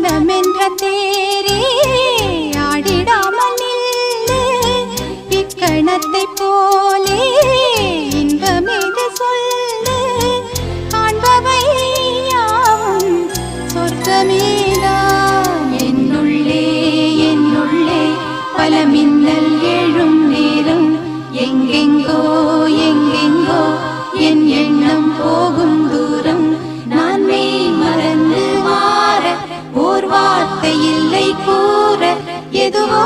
மனமென்ற தேரே ஆடிடாமல் நில்லு இக்கணத்தை போலே இன்பமேது சொல்லு காண்பவை யாவும் சொர்க்கமேதான் என்னுள்ளே என்னுள்ளே பல மின்னல் எழும் நேரம் எங்கெங்கோ எங்கெங்கோ என் எண்ணம் போகும் தூரம் நான் மெய் மறந்து மாற ஓர் வார்த்தை இல்லை கூற எதுவோ